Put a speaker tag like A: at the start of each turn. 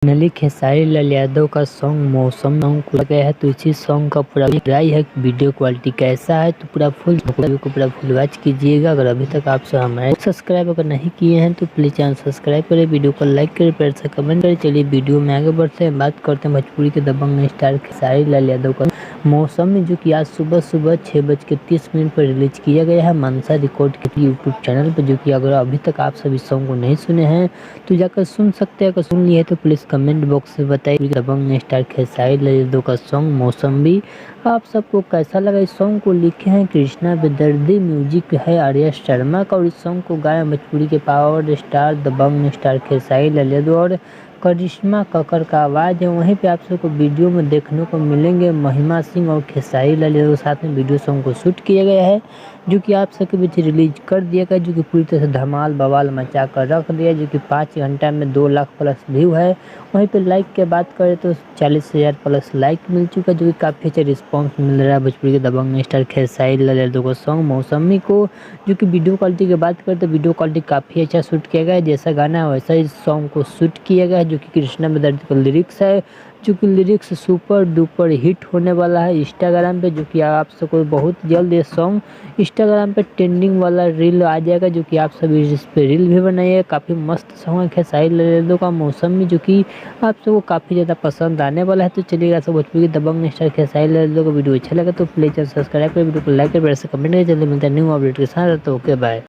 A: Finally Khesari Lal Yadav का song मौसम को गया है, तो इसी सॉन्ग का पूरा राय है वीडियो क्वालिटी कैसा है। तो पूरा फुल वॉच कीजिएगा। अगर अभी तक आप हमारे सब्सक्राइब अगर नहीं किए हैं तो प्लीज चैनल सब्सक्राइब करें, वीडियो को लाइक करें, प्यार से कमेंट करें। चलिए वीडियो में आगे बढ़ते हैं, बात करते हैं भोजपुरी के दबंग स्टार खेसारी लाल यादव का मौसम में, जो कि आज सुबह 6:30 पर रिलीज किया गया है मनसा रिकॉर्ड के यूट्यूब चैनल पर। जो कि अगर अभी तक आप सभी सॉन्ग को नहीं सुने हैं तो जाकर सुन सकते हैं। अगर सुन लिए तो प्लीज कमेंट बॉक्स में बताइए दबंग स्टार खेसारी लाल यादव का सॉन्ग मौसम भी आप सबको कैसा लगा। इस सॉन्ग को लिखे हैं कृष्णा बेदर्दी, म्यूजिक है आर्या शर्मा का, और इस सॉन्ग को गाया भोजपुरी के पावर स्टार दबंग स्टार खेसारी लाल यादव और करिश्मा कक्कर का आवाज़ है। वहीं पे आप सबको वीडियो में देखने को मिलेंगे महिमा सिंह और खेसारी लाल यादव के साथ में वीडियो सॉन्ग को शूट किया गया है, जो कि आप सबके बीच रिलीज कर दिया गया, जो कि पूरी तरह से धमाल बवाल मचा कर रख दिया, जो कि 5 घंटा में 2 लाख प्लस व्यू है। वहीं पे लाइक की बात करें तो 40,000 प्लस लाइक मिल चुका है, जो कि काफ़ी अच्छा रिस्पॉन्स मिल रहा है भोजपुरी के दबंग स्टार खेसारी लाल यादव को सॉन्ग मौसमी को। जो कि वीडियो क्वालिटी की बात करें तो वीडियो क्वालिटी काफ़ी अच्छा शूट किया गया है, जैसा गाना है वैसा इस सॉन्ग को शूट किया गया है। जो कि कृष्णा बेदर्दी का लिरिक्स है, जो कि लिरिक्स सुपर डुपर हिट होने वाला है इंस्टाग्राम पे, जो कि आप सबको बहुत जल्द ये सॉन्ग इंस्टाग्राम पे ट्रेंडिंग वाला रील आ जाएगा, जो कि आप सभी इस पे रील भी बनाइए। काफ़ी मस्त सॉन्ग है खेसारी लाल यादव का मौसम में, जो कि आप सबको काफ़ी ज़्यादा पसंद आने वाला है। तो चलिएगा सब भोजपुरी के दबंग स्टार खेसारी लाल यादव का वीडियो अच्छा लगा तो प्लीज सब्सक्राइब करें, वीडियो को लाइक करें, कमेंट करें। चलिए मिलते हैं न्यू अपडेट के साथ, तो ओके बाय।